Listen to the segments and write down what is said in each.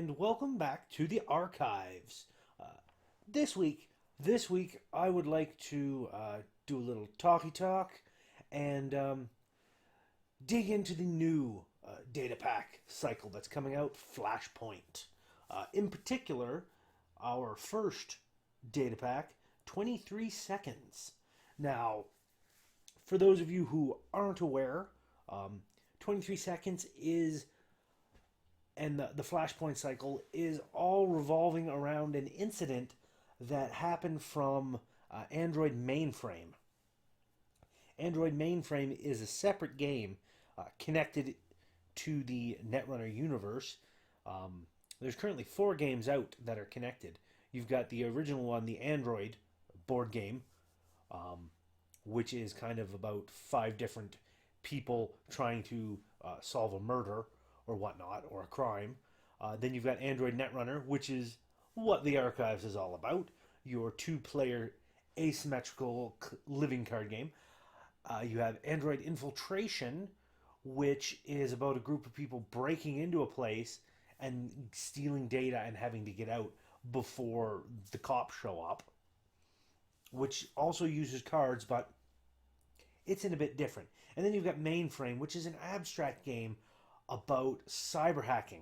and welcome back to the archives. Uh, this week, I would like to do a little talky talk and dig into the new data pack cycle that's coming out, Flashpoint. In particular, our first data pack, 23 seconds. Now, for those of you who aren't aware, 23 seconds is and the Flashpoint cycle is all revolving around an incident that happened from Android mainframe. Android mainframe is a separate game connected to the Netrunner universe. There's currently 4 games out that are connected. You've got the original one, the Android board game, which is kind of about 5 different people trying to solve a murder or whatnot, or a crime. Then you've got Android Netrunner, which is what the archives is all about. Your 2-player asymmetrical living card game. You have Android Infiltration, which is about a group of people breaking into a place and stealing data and having to get out before the cops show up, which also uses cards, but it's in a bit different. And then you've got Mainframe, which is an abstract game about cyber hacking,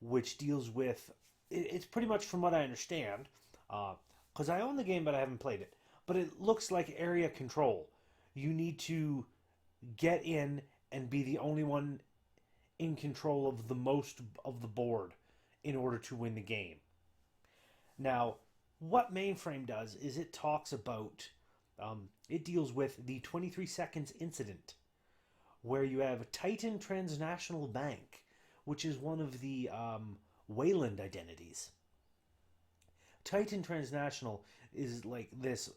which deals with it's pretty much, from what I understand, because I own the game but I haven't played it, but it looks like area control. You need to get in and be the only one in control of the most of the board in order to win the game. Now, what Mainframe does is it talks about it deals with the 23 seconds incident, where you have Titan Transnational Bank, which is one of the Wayland identities. Titan Transnational is like this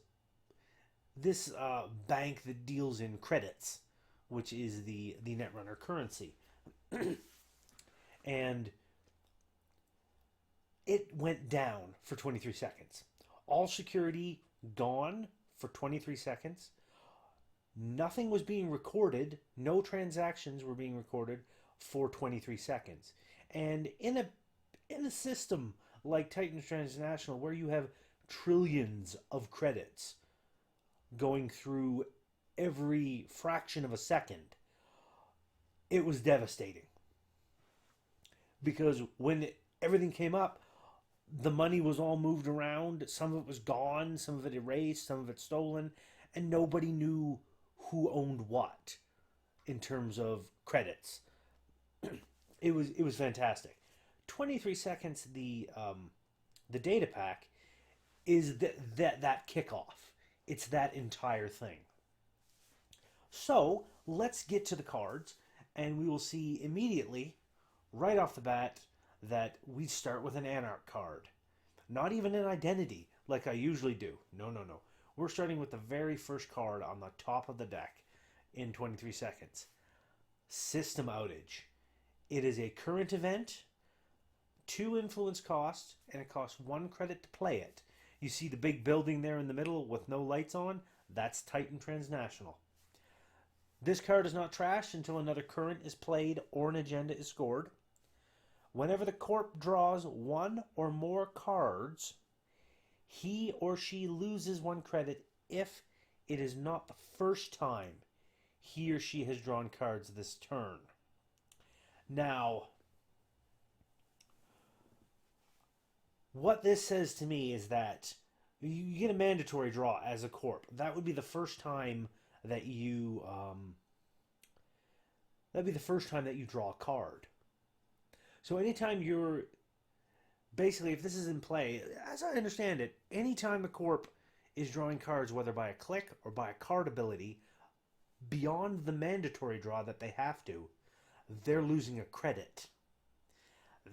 bank that deals in credits, which is the Netrunner currency. And it went down for 23 seconds. All security gone for 23 seconds. Nothing was being recorded. No transactions were being recorded for 23 seconds. And in a system like Titan Transnational, where you have trillions of credits going through every fraction of a second, it was devastating. Because when everything came up, the money was all moved around. Some of it was gone, some of it erased, some of it stolen, and nobody knew who owned what in terms of credits. It was fantastic. 23 seconds. The data pack is that kickoff. It's that entire thing. So let's get to the cards, and we will see immediately, right off the bat, that we start with an Anarch card. Not even an identity like I usually do. No. We're starting with the very first card on the top of the deck in 23 seconds. System Outage. It is a current event, 2 influence cost, and it costs 1 credit to play it. You see the big building there in the middle with no lights on? That's Titan Transnational. This card is not trashed until another current is played or an agenda is scored. Whenever the corp draws 1 or more cards, he or she loses 1 credit if it is not the first time he or she has drawn cards this turn. Now, what this says to me is that you get a mandatory draw as a corp. That would be the first time that you draw a card. So anytime you're basically, if this is in play, as I understand it, anytime a corp is drawing cards, whether by a click or by a card ability, beyond the mandatory draw that they have to, they're losing a credit.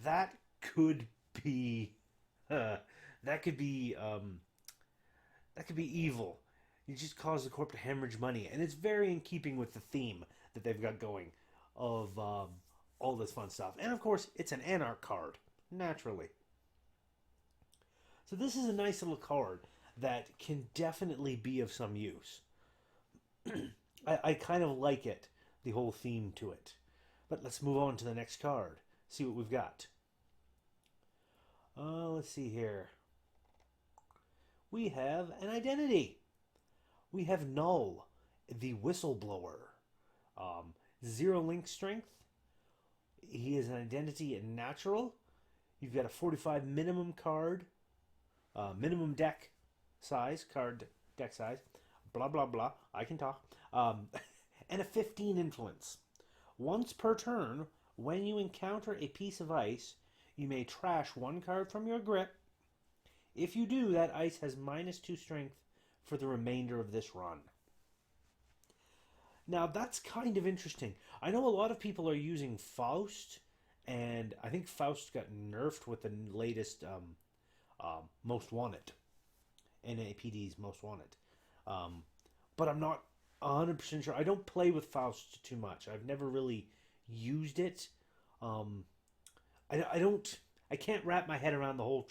That could be that could be evil. You just cause the corp to hemorrhage money, and it's very in keeping with the theme that they've got going of all this fun stuff. And of course, it's an Anarch card, naturally. So this is a nice little card that can definitely be of some use. I kind of like it, the whole theme to it. But let's move on to the next card. See what we've got. Let's see here. We have an identity. We have Null, the whistleblower. Um, Zero link strength. He is an identity in natural. You've got a 45 minimum card, minimum deck size, card deck size, blah, blah, blah. I can talk. And a 15 influence. Once per turn, when you encounter a piece of ice, you may trash one card from your grip. If you do, that ice has -2 strength for the remainder of this run. Now, that's kind of interesting. I know a lot of people are using Faust, and I think Faust got nerfed with the latest Most Wanted. NAPD's Most Wanted. Um, but I'm not 100% sure. I don't play with Faust too much. I've never really used it. Um, I don't. I can't wrap my head around the whole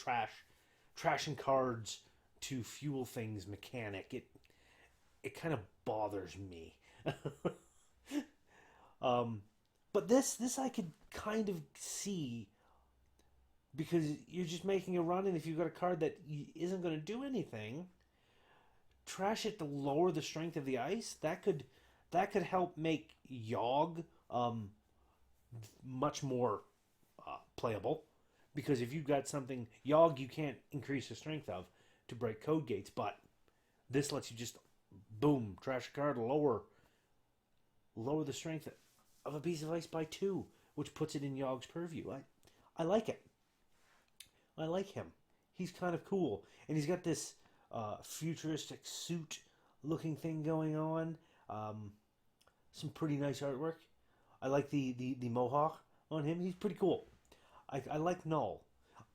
trashing cards to fuel things mechanic. It kind of bothers me. um, but this I could kind of see because you're just making a run, and if you've got a card that isn't going to do anything, trash it to lower the strength of the ice. That could help make Yogg much more playable. Because if you've got something Yogg, you can't increase the strength of to break code gates, but this lets you just boom trash a card, lower the strength of a piece of ice by 2, which puts it in Yogg's purview. I like it. I like him. He's kind of cool, and he's got this futuristic suit looking thing going on. Some pretty nice artwork. I like the mohawk on him. He's pretty cool. I like Null.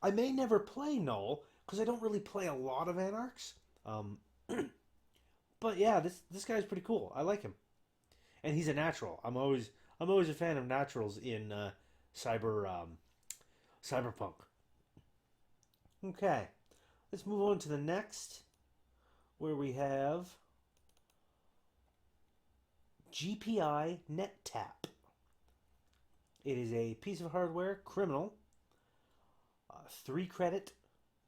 I may never play Null because I don't really play a lot of Anarchs. But yeah, this guy's pretty cool. I like him, and he's a natural. I'm always a fan of naturals in cyberpunk. Okay, let's move on to the next, where we have GPI Net Tap. It is a piece of hardware, criminal, 3 credit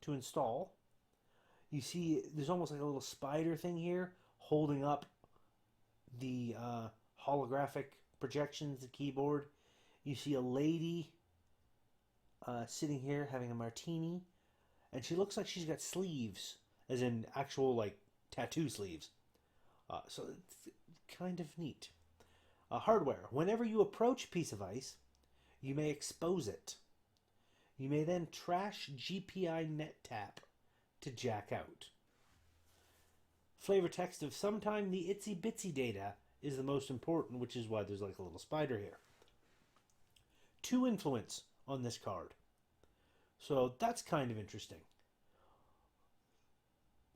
to install. You see, there's almost like a little spider thing here holding up the holographic projections, the keyboard. You see a lady sitting here having a martini, and she looks like she's got sleeves, as in actual like tattoo sleeves. So it's kind of neat. Hardware. Whenever you approach a piece of ice, you may expose it. You may then trash GPI Net Tap to jack out. Flavor text of sometime the itsy bitsy data is the most important, which is why there's like a little spider here. 2 influence on this card. So that's kind of interesting.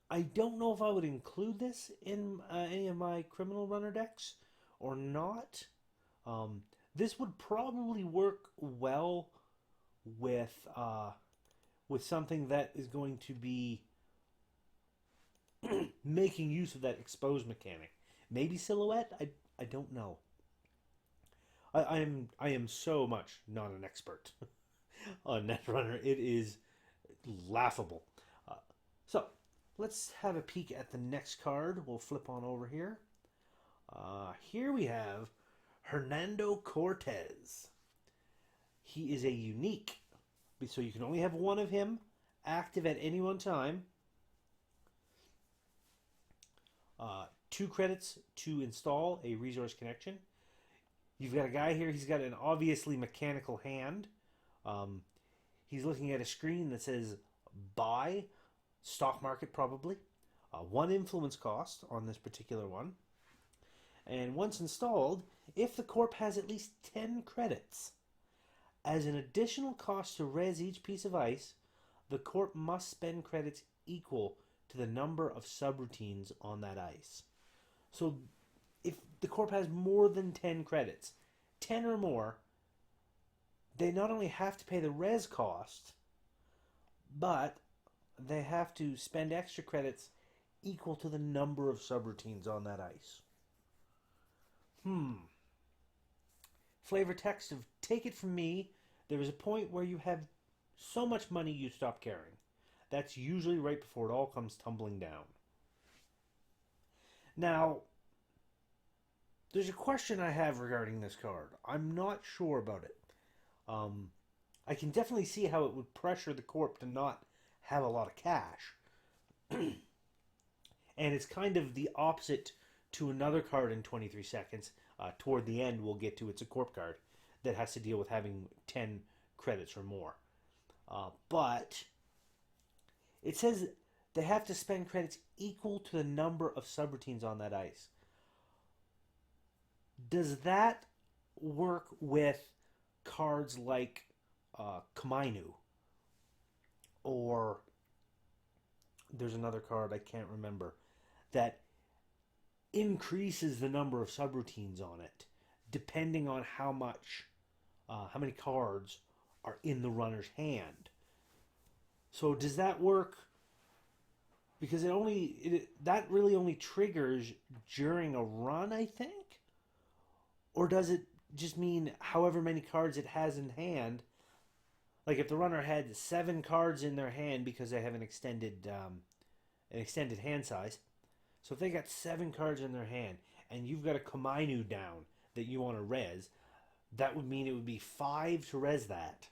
I don't know if I would include this in any of my criminal runner decks or not. This would probably work well with something that is going to be making use of that expose mechanic. Maybe Silhouette? I don't know. I am so much not an expert on Netrunner. It is laughable. So let's have a peek at the next card. We'll flip on over here. Here we have Hernando Cortez. He is a unique, so you can only have one of him active at any one time. 2 credits to install a resource connection. You've got a guy here, he's got an obviously mechanical hand. He's looking at a screen that says buy, stock market probably. 1 influence cost on this particular one. And once installed, if the corp has at least 10 credits, as an additional cost to res each piece of ice, the corp must spend credits equal to the number of subroutines on that ice. So if the corp has more than 10 credits, 10 or more, they not only have to pay the res cost, but they have to spend extra credits equal to the number of subroutines on that ice. Flavor text of take it from me. There is a point where you have so much money you stop caring. That's usually right before it all comes tumbling down. Now, there's a question I have regarding this card. I'm not sure about it. Um, I can definitely see how it would pressure the corp to not have a lot of cash. And it's kind of the opposite to another card in 23 seconds. Toward the end, we'll get to it's a corp card that has to deal with having 10 credits or more. But it says they have to spend credits equal to the number of subroutines on that ice. Does that work with cards like Kamainu? Or there's another card I can't remember that increases the number of subroutines on it depending on how many cards are in the runner's hand. So does that work? Because that really only triggers during a run, I think, or does it just mean however many cards it has in hand? Like if the runner had 7 cards in their hand because they have an extended hand size. So if they got 7 cards in their hand and you've got a Kamainu down that you want to res, that would mean it would be 5 to res that,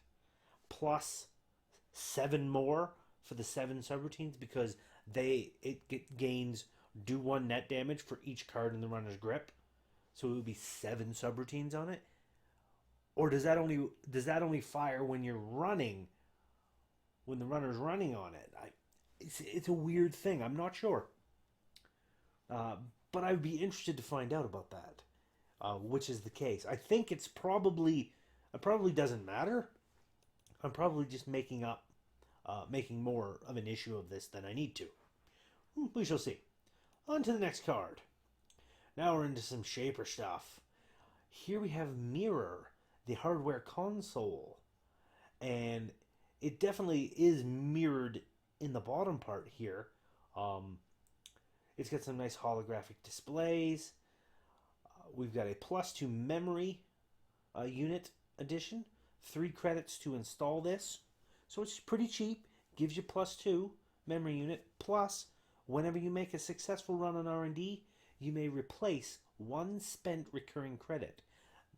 plus 7 more for the 7 subroutines because it gains do 1 net damage for each card in the runner's grip. So it would be 7 subroutines on it. Or does that only fire when you're running, when the runner's running on it? It's a weird thing. I'm not sure. But I would be interested to find out about that, which is the case. I think it probably doesn't matter. I'm probably just making more of an issue of this than I need to. We shall see. On to the next card. Now we're into some Shaper stuff. Here we have Mirror, the hardware console. And it definitely is mirrored in the bottom part here. It's got some nice holographic displays. We've got a +2 memory unit addition. 3 credits to install this. So it's pretty cheap. Gives you +2 memory unit. Plus, whenever you make a successful run on R&D, you may replace 1 spent recurring credit.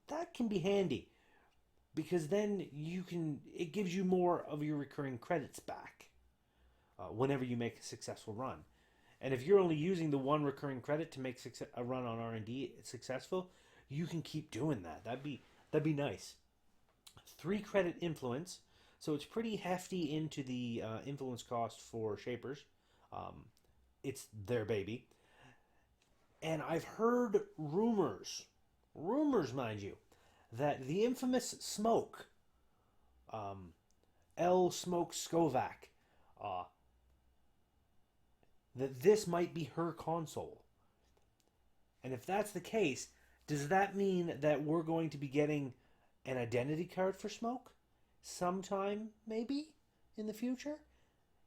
That can be handy because then it gives you more of your recurring credits back whenever you make a successful run. And if you're only using the 1 recurring credit to make a run on R&D successful, you can keep doing that. That'd be nice. 3 credit influence, so it's pretty hefty into the influence cost for Shapers. It's their baby. And I've heard rumors, mind you, that the infamous Smoke, L. Smoke Skovac, that this might be her console. And if that's the case, does that mean that we're going to be getting an identity card for Smoke sometime, maybe, in the future?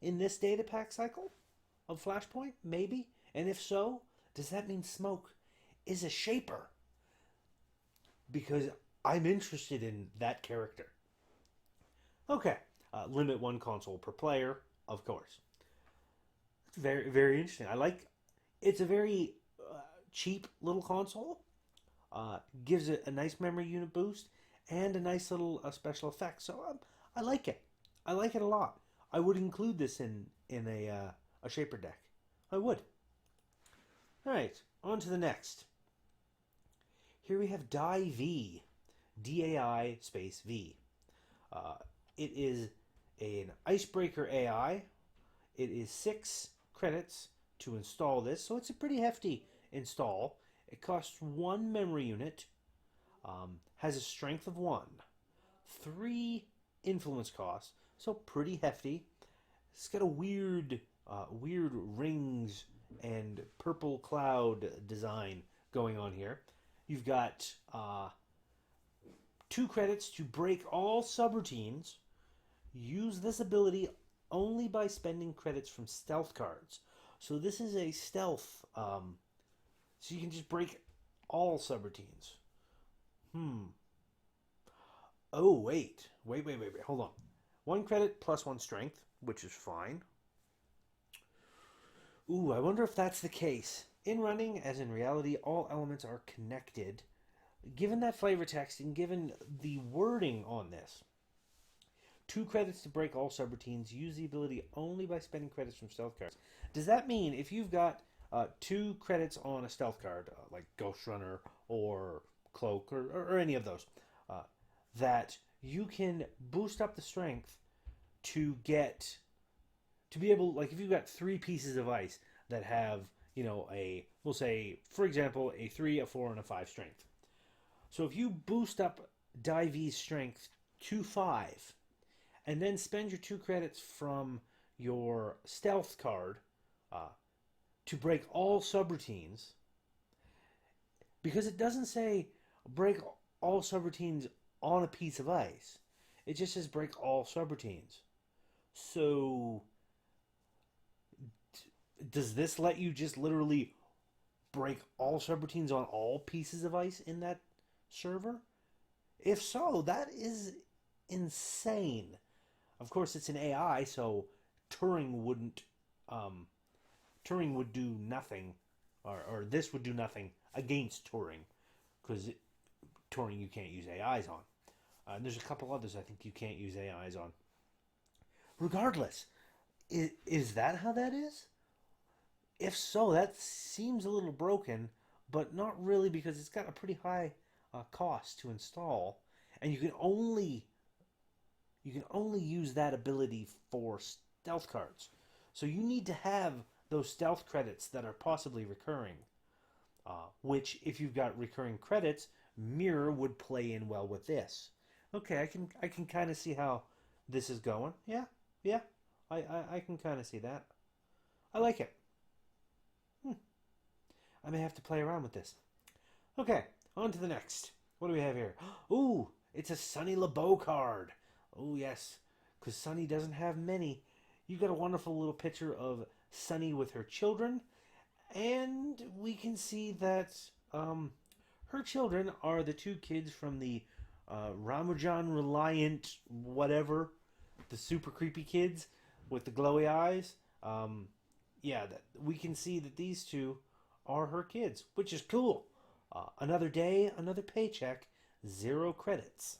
In this data pack cycle of Flashpoint? Maybe? And if so, does that mean Smoke is a Shaper? Because I'm interested in that character. Okay, limit 1 console per player, of course. It's very, very interesting. It's a very cheap little console. Gives it a nice memory unit boost and a nice little special effect. So I like it. I like it a lot. I would include this in a Shaper deck. I would. All right, on to the next. Here we have Dai V, DAI space V. It is an Icebreaker AI. It is 6 credits to install this, so it's a pretty hefty install. It costs 1 memory unit, has a strength of 1, 3 influence costs, so pretty hefty. It's got a weird rings and purple cloud design going on here. You've got 2 credits to break all subroutines. Use this ability only by spending credits from stealth cards. So this is a stealth, so you can just break all subroutines. Oh, wait, hold on. 1 credit plus 1 strength, which is fine. Ooh, I wonder if that's the case. In running, as in reality, all elements are connected. Given that flavor text and given the wording on this, 2 credits to break all subroutines. Use the ability only by spending credits from stealth cards. Does that mean if you've got 2 credits on a stealth card, like Ghost Runner or Cloak or any of those, that you can boost up the strength to get to be able, like if you've got 3 pieces of ice that have, we'll say, for example, a 3, a 4, and a 5 strength. So if you boost up Divey's strength to 5, and then spend your 2 credits from your stealth card to break all subroutines, because it doesn't say break all subroutines on a piece of ice. It just says break all subroutines. So does this let you just literally break all subroutines on all pieces of ice in that server? If so, that is insane. Of course, it's an AI, so Turing would do nothing, or this would do nothing against Turing, because Turing you can't use AIs on. And there's a couple others I think you can't use AIs on. Regardless, is that how that is? If so, that seems a little broken, but not really, because it's got a pretty high cost to install, and you can only use that ability for stealth cards. So you need to have those stealth credits that are possibly recurring, which if you've got recurring credits, Mirror would play in well with this. Okay, I can kind of see how this is going. Yeah, I can kind of see that. I like it. I may have to play around with this. Okay, on to the next. What do we have here? Ooh, it's a Sonny LeBeau card. Oh, yes, because Sonny doesn't have many. You got a wonderful little picture of Sonny with her children, and we can see that her children are the 2 kids from the Ramajan Reliant whatever, the super creepy kids with the glowy eyes. We can see that these 2 are her kids, which is cool. Another day, another paycheck, 0 credits.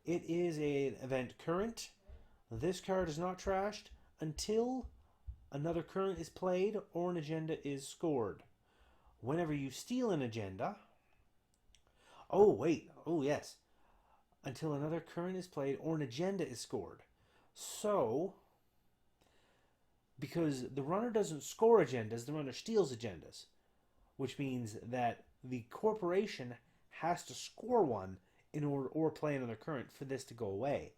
It is an event current. This card is not trashed until another current is played or an agenda is scored. Whenever you steal an agenda... Oh, wait. Oh, yes. Until another current is played or an agenda is scored. So, because the runner doesn't score agendas, the runner steals agendas. Which means that the corporation has to score one in order, or play another current for this to go away.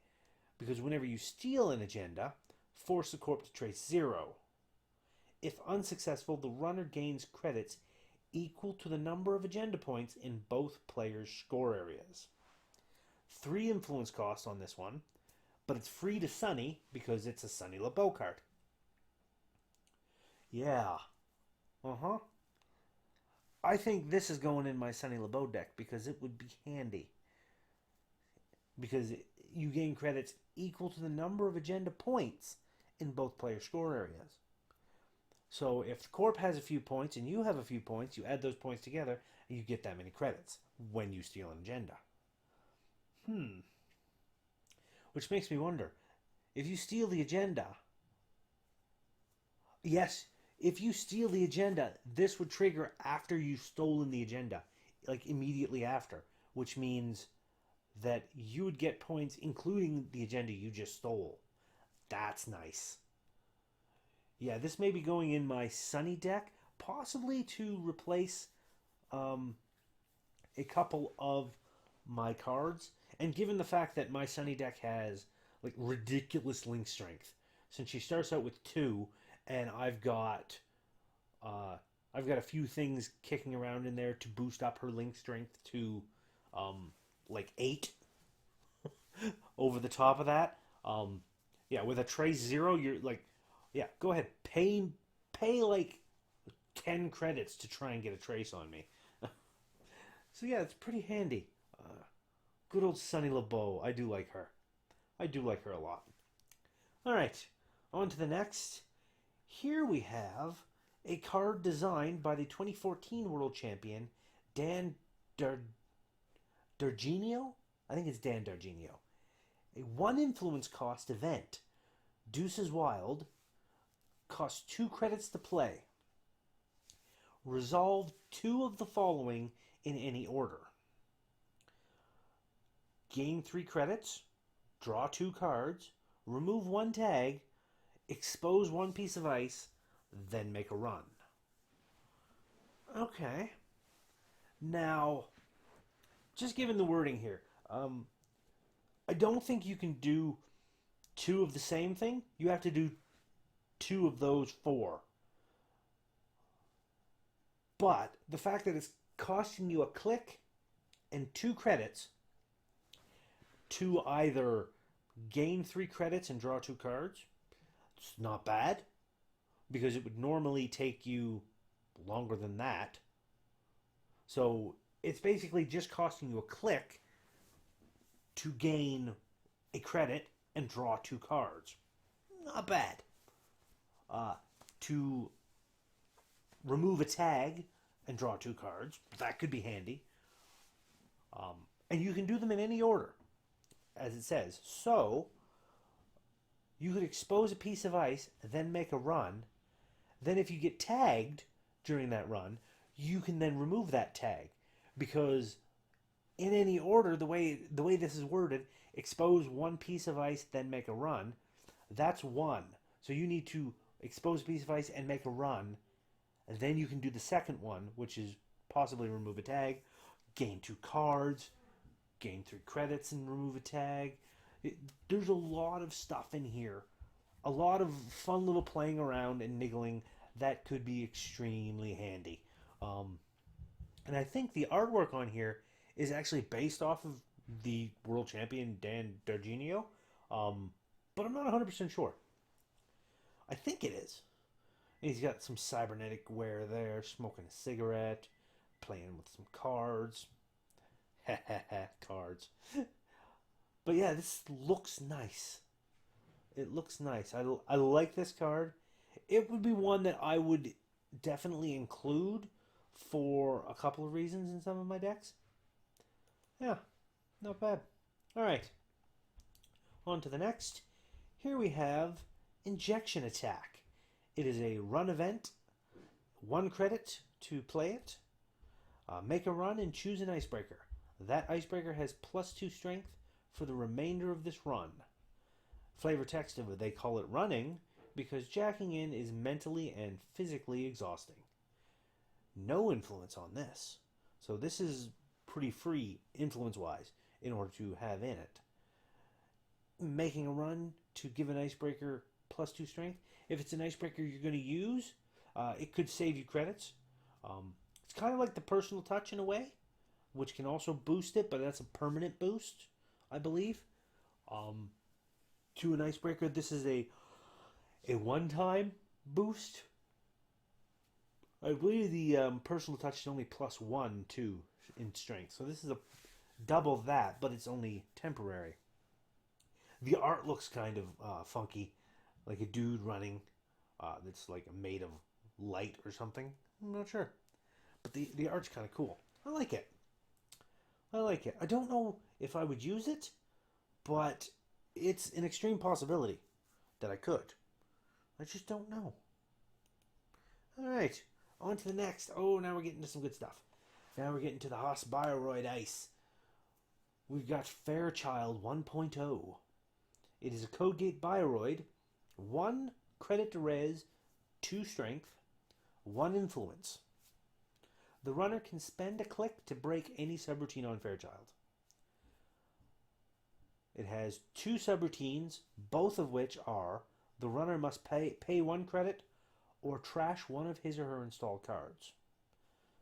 Because whenever you steal an agenda, force the corp to trace 0. If unsuccessful, the runner gains credits equal to the number of agenda points in both players' score areas. 3 influence costs on this one, but it's free to Sonny because it's a Sonny LeBeau card. Yeah. I think this is going in my Sonny LeBeau deck because it would be handy. Because you gain credits equal to the number of agenda points in both player score areas. So if the corp has a few points and you have a few points, you add those points together and you get that many credits when you steal an agenda. Which makes me wonder, if you steal the agenda... Yes, if you steal the agenda, this would trigger after you've stolen the agenda. Like immediately after. Which means that you would get points including the agenda you just stole. That's nice. Yeah, this may be going in my Sonny deck, possibly to replace a couple of my cards. And given the fact that my Sonny deck has like ridiculous link strength, since she starts out with 2, and I've got a few things kicking around in there to boost up her link strength to like 8 over the top of that. With a trace 0, you're like, yeah, go ahead, pay like 10 credits to try and get a trace on me. So yeah, it's pretty handy. Good old Sonny LeBeau. I do like her. I do like her a lot. All right, on to the next. Here we have a card designed by the 2014 World Champion, Dan Dargenio? I think it's Dan Dargenio. A 1 influence cost event. Deuces Wild. Costs 2 credits to play. Resolve 2 of the following in any order. Gain 3 credits. Draw 2 cards. Remove 1 tag. Expose 1 piece of ice. Then make a run. Okay. Now, just given the wording here, I don't think you can do 2 of the same thing. You have to do 2 of those 4. But the fact that it's costing you a click and 2 credits to either gain 3 credits and draw 2 cards, it's not bad, because it would normally take you longer than that. So it's basically just costing you a click to gain a credit and draw 2 cards. Not bad. To remove a tag and draw 2 cards, that could be handy. And you can do them in any order, as it says. So you could expose a piece of ice, then make a run. Then if you get tagged during that run, you can then remove that tag. Because in any order, the way this is worded, expose 1 piece of ice, then make a run, that's 1. So you need to expose a piece of ice and make a run. And then you can do the second one, which is possibly remove a tag, gain 2 cards, gain 3 credits and remove a tag. There's a lot of stuff in here. A lot of fun little playing around and niggling that could be extremely handy. And I think the artwork on here is actually based off of the world champion Dan Dargenio, but I'm not 100% sure. I think it is. He's got some cybernetic wear there, smoking a cigarette, playing with some cards. Cards. But yeah, this looks nice. It looks nice. I like this card. It would be one that I would definitely include for a couple of reasons in some of my decks. Yeah, not bad. Alright, on to the next. Here we have Injection Attack. It is a run event. 1 credit to play it. Make a run and choose an icebreaker. That icebreaker has +2 strength for the remainder of this run. Flavor text of it, they call it running because jacking in is mentally and physically exhausting. No influence on this. So this is pretty free influence-wise in order to have in it. Making a run to give an icebreaker +2 strength. If it's an icebreaker you're going to use, it could save you credits. It's kind of like the personal touch in a way, which can also boost it, but that's a permanent boost, I believe. To an icebreaker, this is a one-time boost. I believe the personal touch is only +1 too in strength, so this is a double that, but it's only temporary. The art looks kind of funky, like a dude running that's like made of light or something. I'm not sure, but the art's kind of cool. I like it. I like it. I don't know if I would use it, but it's an extreme possibility that I could. I just don't know. All right, on to the next. Oh, now we're getting to some good stuff. Now we're getting to the Haas Bioroid Ice. We've got Fairchild 1.0. It is a Code Gate Bioroid. 1 credit to res, 2 strength, 1 influence. The runner can spend a click to break any subroutine on Fairchild. It has 2 subroutines, both of which are the runner must pay 1 credit or trash 1 of his or her installed cards.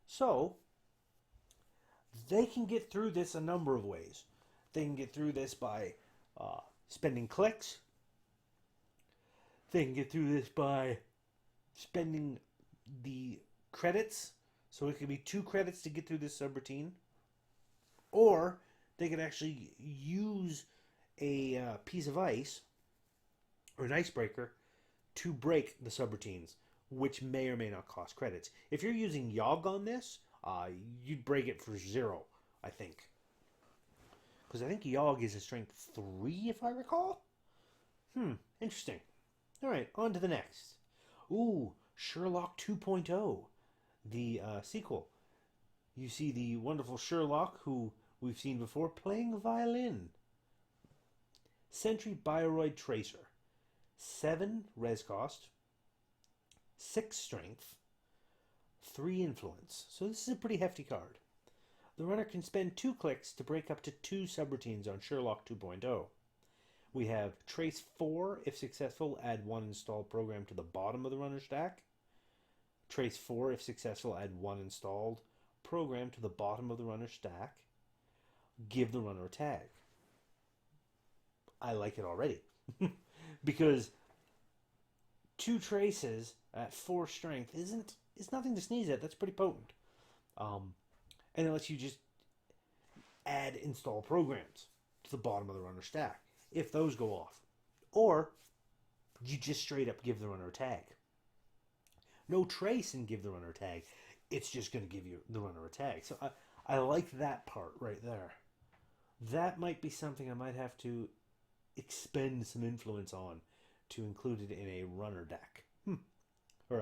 So, they can get through this a number of ways. They can get through this by spending clicks. They can get through this by spending the credits. So it could be 2 credits to get through this subroutine. Or they could actually use a piece of ice or an icebreaker to break the subroutines, which may or may not cost credits. If you're using Yogg on this, you'd break it for 0, I think. Because I think Yogg is a strength 3, if I recall. Interesting. All right, on to the next. Ooh, Sherlock 2.0, the sequel. You see the wonderful Sherlock, who we've seen before, playing the violin. Sentry Bioroid Tracer. 7 res cost, 6 strength, 3 influence. So this is a pretty hefty card. The runner can spend 2 clicks to break up to 2 subroutines on Sherlock 2.0. We have Trace 4, if successful, add 1 installed program to the bottom of the runner stack. Trace 4, if successful, add 1 installed program to the bottom of the runner stack. Give the runner a tag. I like it already. Because 2 traces at 4 strength is nothing to sneeze at. That's pretty potent. And it lets you just add install programs to the bottom of the runner stack if those go off. Or you just straight up give the runner a tag. No trace and give the runner a tag. It's just going to give you the runner a tag. So I like that part right there. That might be something I might have to expend some influence on to include it in a runner deck. Or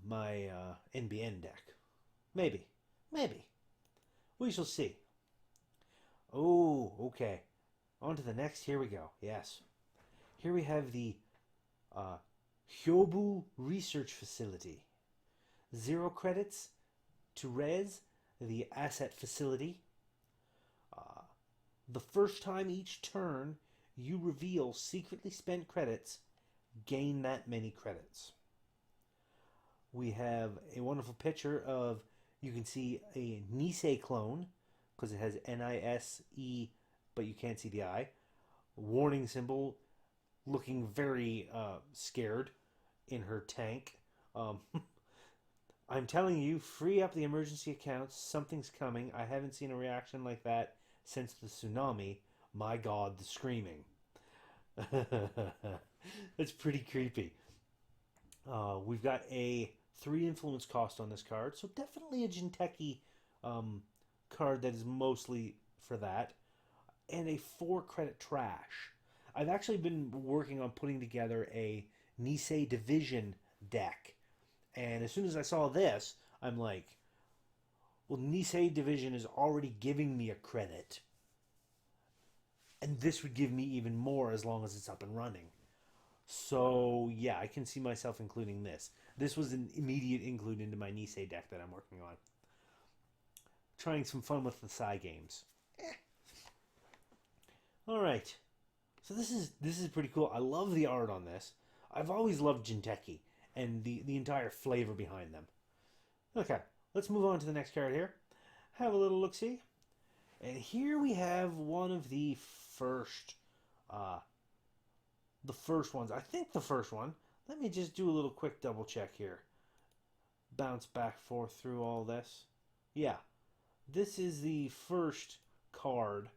my NBN deck. Maybe. We shall see. Oh, okay. On to the next. Here we go. Yes. Here we have the Hyobu Research Facility. 0 credits to res the asset facility. The first time each turn you reveal secretly spent credits, gain that many credits. We have a wonderful picture of, you can see a Nisei clone, because it has N-I-S-E, but you can't see the I. Warning symbol, looking very scared in her tank. I'm telling you, free up the emergency accounts. Something's coming. I haven't seen a reaction like that since the tsunami. My God, the screaming. That's pretty creepy. We've got a 3 influence cost on this card, so definitely a Jinteki card that is mostly for that, and a 4 credit trash. I've actually been working on putting together a Nisei Division deck, and as soon as I saw this, I'm like, well, Nisei Division is already giving me a credit, and this would give me even more as long as it's up and running. So, yeah, I can see myself including this. This was an immediate include into my Nisei deck that I'm working on. Trying some fun with the Psy games. Alright. So this is pretty cool. I love the art on this. I've always loved Jinteki and the entire flavor behind them. Okay, let's move on to the next card here. Have a little look-see. And here we have one of the first ones. I think the first one. Let me just do a little quick double check here. Bounce back forth through all this. Yeah. This is the first card.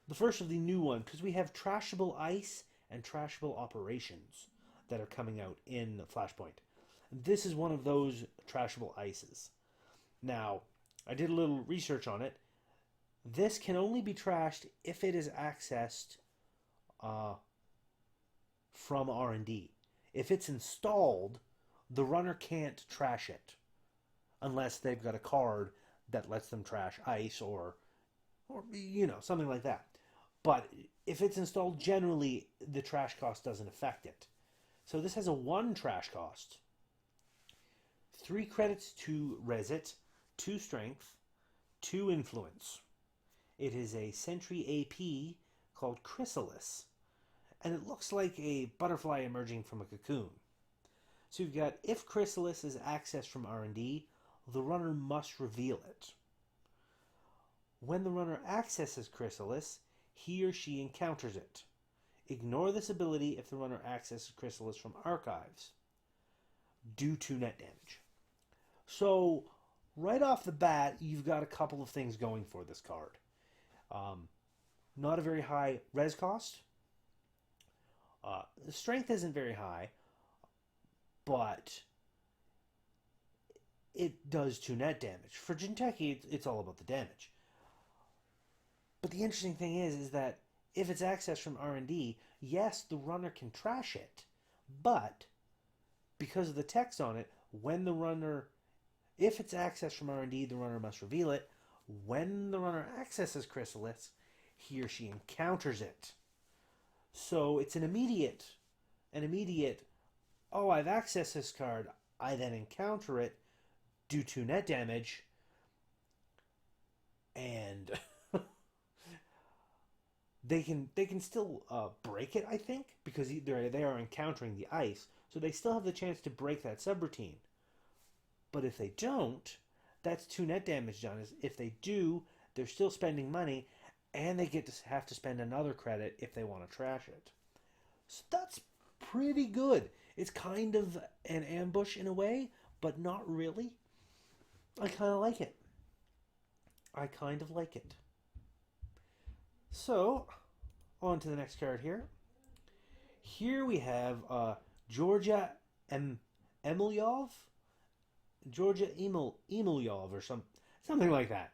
The first of the new one, because we have Trashable Ice and Trashable Operations that are coming out in Flashpoint. This is one of those Trashable Ices. Now, I did a little research on it. This can only be trashed if it is accessed from R&D. If it's installed, the runner can't trash it unless they've got a card that lets them trash ice or something like that. But if it's installed, generally the trash cost doesn't affect it. So this has a 1 trash cost, 3 credits to res it, 2 strength, 2 influence. It is a Sentry AP called Chrysalis, and it looks like a butterfly emerging from a cocoon. So you've got, if Chrysalis is accessed from R&D, the runner must reveal it. When the runner accesses Chrysalis, he or she encounters it. Ignore this ability if the runner accesses Chrysalis from archives. Do 2 net damage. So, right off the bat, you've got a couple of things going for this card. not a very high res cost. The strength isn't very high, but it does 2 net damage. For Jinteki, it's all about the damage. But the interesting thing is that if it's accessed from R&D, yes, the runner can trash it, but because of the text on it, when the runner, if it's accessed from R&D, the runner must reveal it. When the runner accesses Chrysalis, he or she encounters it. So it's an immediate, oh, I've accessed this card, I then encounter it, do 2 net damage, and they can still break it, I think, because they are encountering the ice, so they still have the chance to break that subroutine. But if they don't, that's 2 net damage done. If they do, they're still spending money, and they get to have to spend another credit if they want to trash it. So that's pretty good. It's kind of an ambush in a way, but not really. I kind of like it. So, on to the next card here. Here we have Georgia Emilyov? Georgia Emilyov or something like that.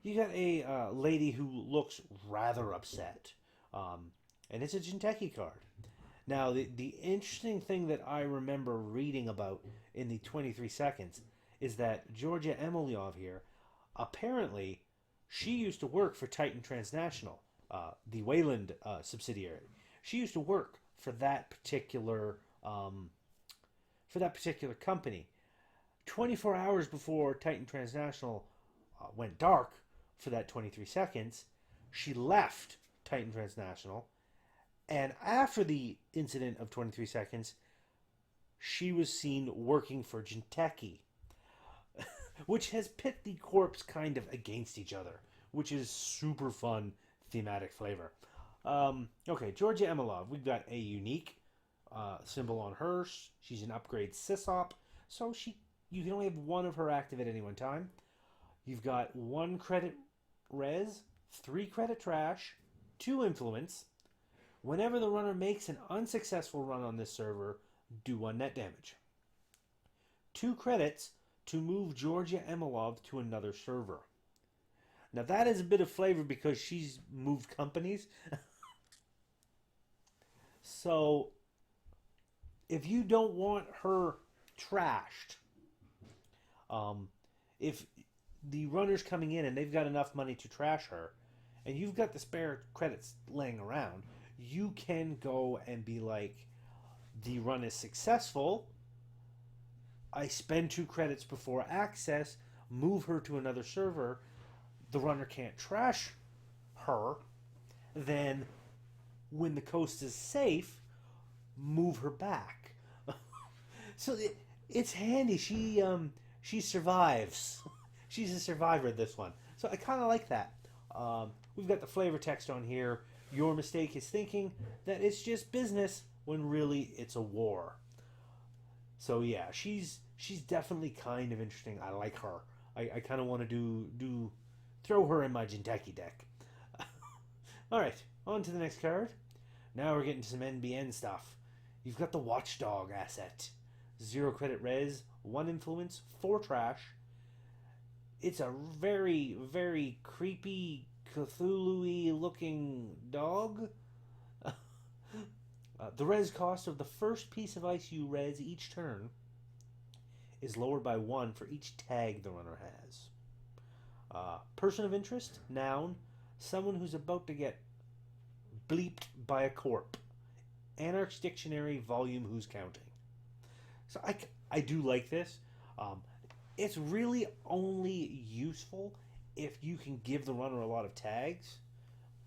You got a lady who looks rather upset. And it's a Jinteki card. Now, the interesting thing that I remember reading about in the 23 seconds is that Georgia Emilyov here, apparently, she used to work for Titan Transnational, the Wayland subsidiary. She used to work for that particular company. 24 hours before Titan Transnational went dark for that 23 seconds, she left Titan Transnational, and after the incident of 23 seconds, she was seen working for Jinteki, which has pit the corps kind of against each other, which is super fun thematic flavor. Okay, Georgia Emilov, we've got a unique symbol on her. She's an upgrade Sysop, so you can only have one of her active at any one time. You've got 1 credit res, 3 credit trash, 2 influence. Whenever the runner makes an unsuccessful run on this server, do 1 net damage. 2 credits to move Georgia Emilov to another server. Now that is a bit of flavor because she's moved companies. So if you don't want her trashed, if the runner's coming in and they've got enough money to trash her, and you've got the spare credits laying around, you can go and be like, the run is successful, I spend 2 credits before access, move her to another server, the runner can't trash her, then when the coast is safe, move her back. So it's handy. She survives. She's a survivor this one. So I kind of like that. We've got the flavor text on here. Your mistake is thinking that it's just business when really it's a war. So yeah, she's definitely kind of interesting. I like her. I kind of want to throw her in my Jinteki deck. All right, on to the next card. Now we're getting to some NBN stuff. You've got the Watchdog asset. 0 credit res, 1 influence, 4 trash. It's a very, very creepy, Cthulhu-y looking dog. The res cost of the first piece of ice you res each turn is lowered by 1 for each tag the runner has. Person of interest, noun, someone who's about to get bleeped by a corp. Anarch's Dictionary, volume Who's Counting. So I do like this. It's really only useful if you can give the runner a lot of tags,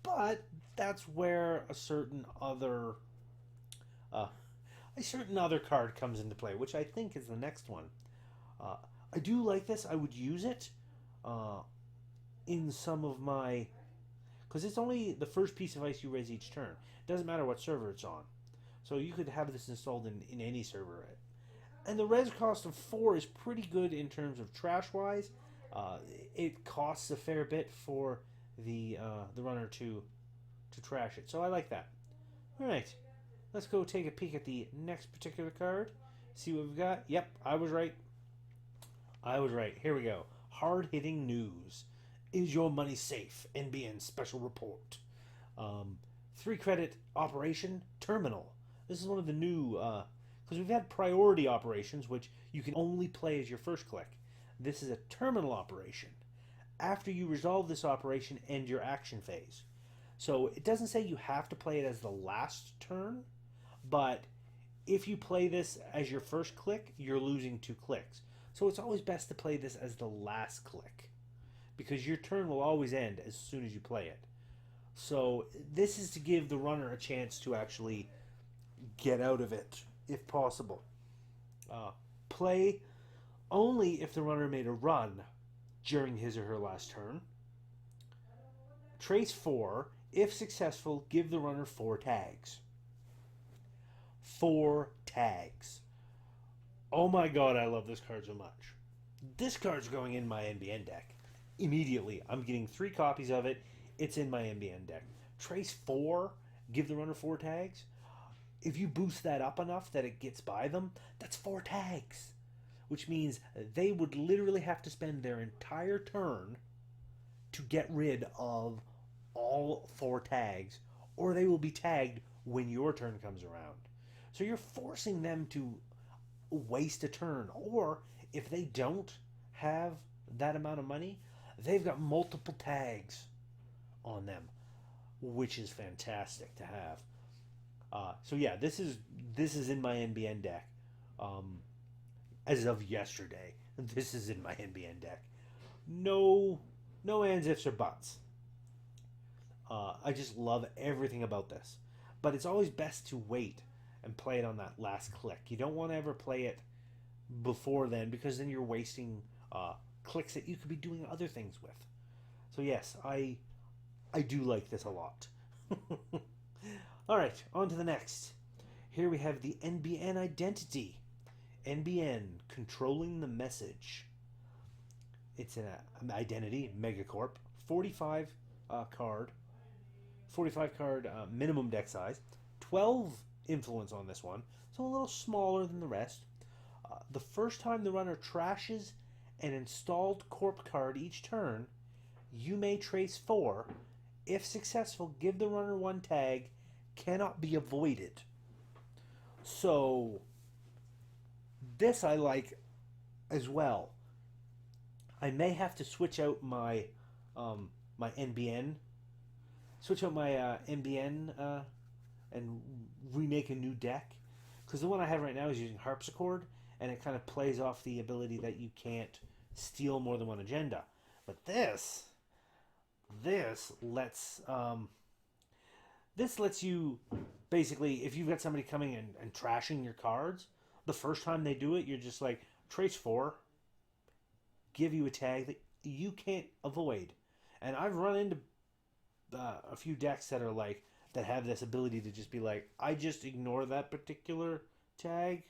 but that's where a certain other card comes into play, which I think is the next one. I do like this. I would use it in some of my, because it's only the first piece of ice you raise each turn. It doesn't matter what server it's on. So you could have this installed in any server. And the res cost of 4 is pretty good in terms of trash-wise. It costs a fair bit for the runner to trash it. So I like that. All right, let's go take a peek at the next particular card. See what we've got. Yep, I was right. I was right. Here we go. Hard hitting news. Is your money safe? NBN special report. Um, 3 credit operation terminal. This is one of the new, because we've had priority operations, which you can only play as your first click. This is a terminal operation. After you resolve this operation, end your action phase. So it doesn't say you have to play it as the last turn, but if you play this as your first click, you're losing 2 clicks. So it's always best to play this as the last click because your turn will always end as soon as you play it. So this is to give the runner a chance to actually get out of it if possible. Play only if the runner made a run during his or her last turn. Trace 4. If successful, give the runner 4 tags. 4 tags. Oh my god, I love this card so much. This card's going in my NBN deck. Immediately. I'm getting 3 copies of it. It's in my NBN deck. Trace 4, give the runner 4 tags. If you boost that up enough that it gets by them, that's 4 tags. Which means they would literally have to spend their entire turn to get rid of all 4 tags, or they will be tagged when your turn comes around. So you're forcing them to waste a turn, or if they don't have that amount of money, they've got multiple tags on them, which is fantastic to have. So yeah, this is in my NBN deck. As of yesterday, this is in my NBN deck. No ands, ifs, or buts. I just love everything about this. But it's always best to wait and play it on that last click. You don't want to ever play it before then because then you're wasting clicks that you could be doing other things with. So yes, I do like this a lot. Alright, on to the next. Here we have the NBN identity. NBN, controlling the message. It's an identity, megacorp, 45 card minimum deck size, 12 influence on this one, so a little smaller than the rest. The first time the runner trashes an installed corp card each turn, you may trace 4. If successful, give the runner 1 tag, cannot be avoided. So this I like as well. I may have to switch out my my NBN, and remake a new deck because the one I have right now is using Harpsichord, and it kind of plays off the ability that you can't steal more than one agenda. But this lets you basically, if you've got somebody coming and trashing your cards, the first time they do it, you're just like, trace 4, give you a tag that you can't avoid. And I've run into a few decks that are like, that have this ability to just be like, I just ignore that particular tag.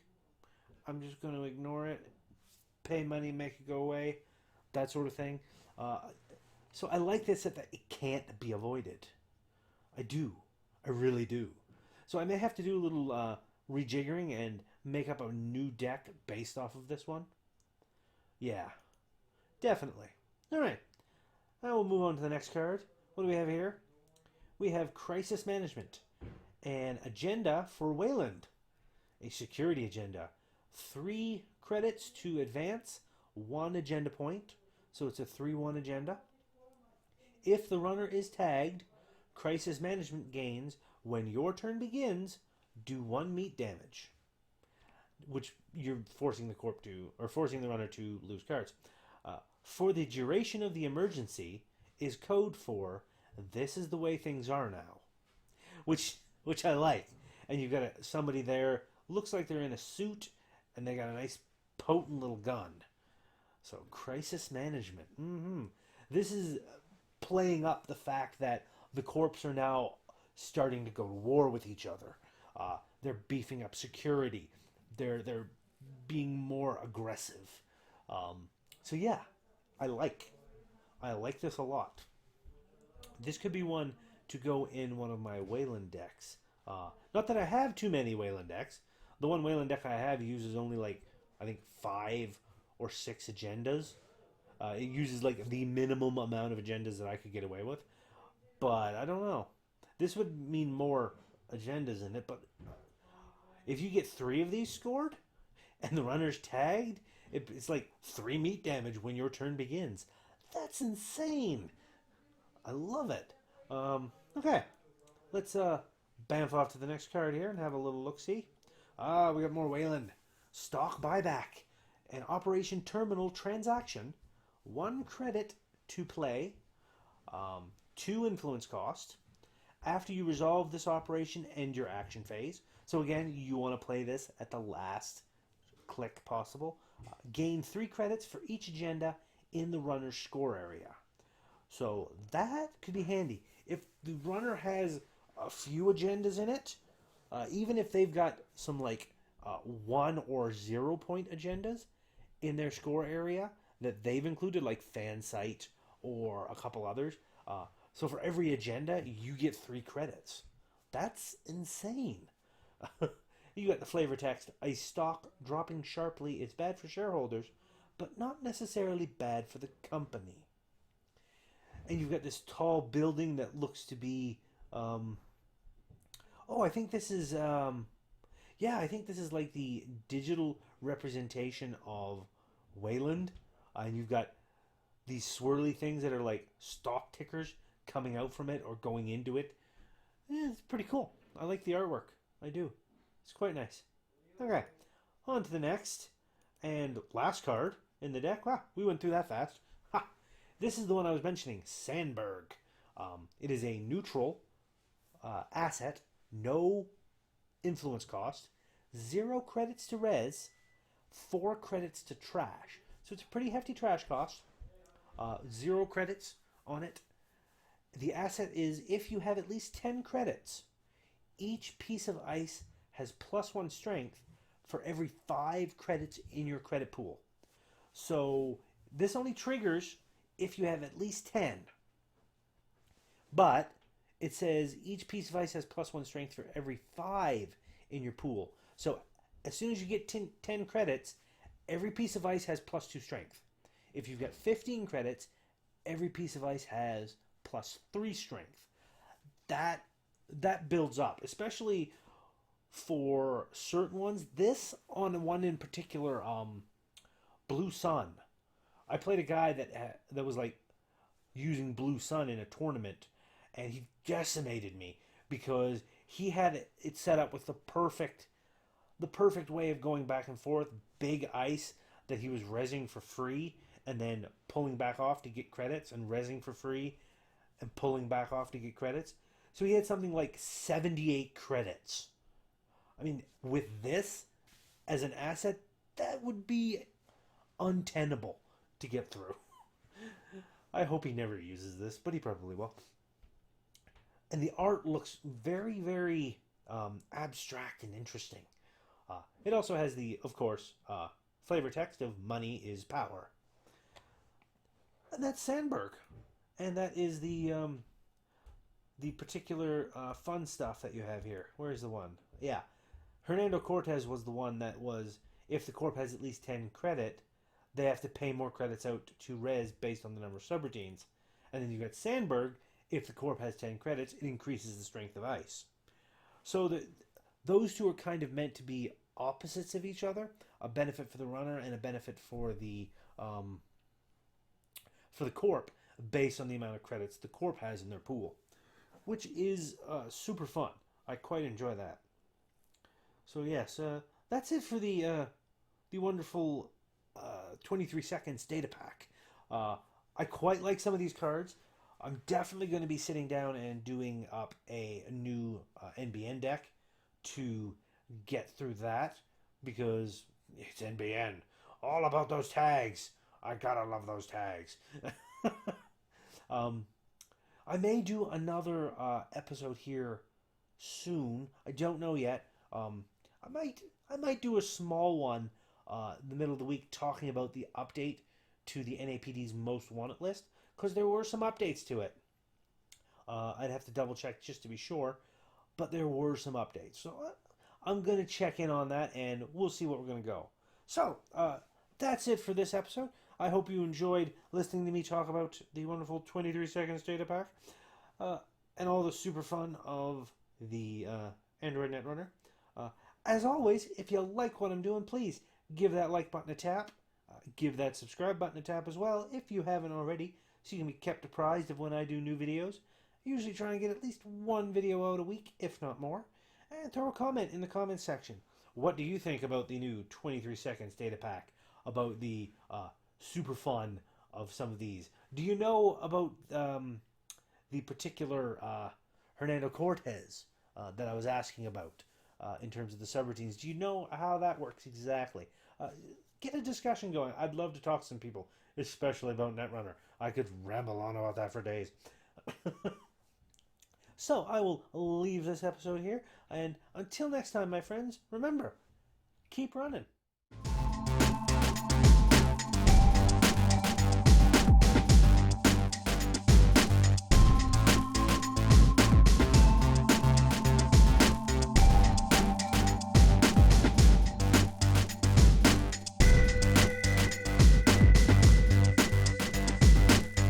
I'm just going to ignore it, pay money, make it go away, that sort of thing. So I like this, that it can't be avoided. I do. I really do. So I may have to do a little rejiggering and make up a new deck based off of this one. Yeah, definitely. All right. Now we'll move on to the next card. What do we have here? We have Crisis Management, an agenda for Wayland, a security agenda. 3 credits to advance, 1 agenda point, so it's a 3-1 agenda. If the runner is tagged, Crisis Management gains, when your turn begins, do 1 meat damage, which you're forcing the corp to, or forcing the runner to lose cards. For the duration of the emergency is code for this is the way things are now, which I like. And you've got somebody there, looks like they're in a suit, and they got a nice potent little gun. So crisis management. This is playing up the fact that the corps are now starting to go to war with each other. They're beefing up security. They're being more aggressive. So yeah, I like this a lot. This could be one to go in one of my Wayland decks. Not that I have too many Wayland decks. The one Wayland deck I have uses only like, I think 5 or 6 agendas. It uses like the minimum amount of agendas that I could get away with. But I don't know. This would mean more agendas in it, but if you get 3 of these scored and the runner's tagged, it's like 3 meat damage when your turn begins. That's insane. I love it. Okay, let's bamf off to the next card here and have a little look-see. We got more Wayland. Stock buyback. An Operation Terminal transaction. 1 credit to play. 2 influence cost. After you resolve this operation, end your action phase. So again, you want to play this at the last click possible. Gain 3 credits for each agenda in the runner's score area. So that could be handy. If the runner has a few agendas in it, even if they've got some like 1 or 0 point agendas in their score area that they've included, like fan site or a couple others. So for every agenda, you get 3 credits. That's insane. You got the flavor text. A stock dropping sharply is bad for shareholders, but not necessarily bad for the company. And you've got this tall building that looks to be... I think this is... I think this is like the digital representation of Wayland. And you've got these swirly things that are like stock tickers coming out from it or going into it. It's pretty cool. I like the artwork. I do. It's quite nice. Okay, on to the next and last card in the deck. Wow, we went through that fast. Ha! This is the one I was mentioning, Sandberg. It is a neutral asset, no influence cost, 0 credits to res, 4 credits to trash. So it's a pretty hefty trash cost. 0 credits on it. The asset is if you have at least 10 credits, each piece of ice has +1 strength for every 5 credits in your credit pool. So this only triggers if you have at least 10. But it says each piece of ice has +1 strength for every 5 in your pool. So as soon as you get 10 credits, every piece of ice has +2 strength. If you've got 15 credits, every piece of ice has +3 strength. That builds up, especially for certain ones. This on one in particular, Blue Sun. I played a guy that was like using Blue Sun in a tournament, and he decimated me because he had it set up with the perfect way of going back and forth. Big ice that he was rezzing for free and then pulling back off to get credits, and rezzing for free and pulling back off to get credits. So he had something like 78 credits. I mean, with this as an asset, that would be untenable to get through. I hope he never uses this, but he probably will. And the art looks very, very abstract and interesting. It also has the, of course, flavor text of money is power. And that's Sandberg. And that is the particular fun stuff that you have here. Where's the one? Yeah. Hernando Cortez was the one that was, if the corp has at least 10 credit, they have to pay more credits out to res based on the number of subroutines. And then you got Sandberg, if the corp has 10 credits, it increases the strength of ice. So those two are kind of meant to be opposites of each other, a benefit for the runner and a benefit for the corp, based on the amount of credits the corp has in their pool, which is super fun. I quite enjoy that. So yes, that's it for the wonderful 23 seconds data pack. I quite like some of these cards. I'm definitely going to be sitting down and doing up a new NBN deck to get through that, because it's NBN. All about those tags. I gotta love those tags. I may do another episode here soon. I don't know yet. I might do a small one in the middle of the week talking about the update to the NAPD's most wanted list, because there were some updates to it. I'd have to double check just to be sure, but there were some updates. So I'm going to check in on that, and we'll see what we're going to go. So that's it for this episode. I hope you enjoyed listening to me talk about the wonderful 23 Seconds Data Pack and all the super fun of the Android Netrunner. As always, if you like what I'm doing, please give that like button a tap. Give that subscribe button a tap as well if you haven't already, so you can be kept apprised of when I do new videos. I usually try and get at least one video out a week, if not more. And throw a comment in the comments section. What do you think about the new 23 Seconds Data Pack? About the super fun of some of these? Do you know about the particular Hernando Cortez that I was asking about in terms of the subroutines? Do you know how that works exactly? Get a discussion going. I'd love to talk to some people, especially about Netrunner. I could ramble on about that for days. So I will leave this episode here, and until next time, my friends, remember, keep running.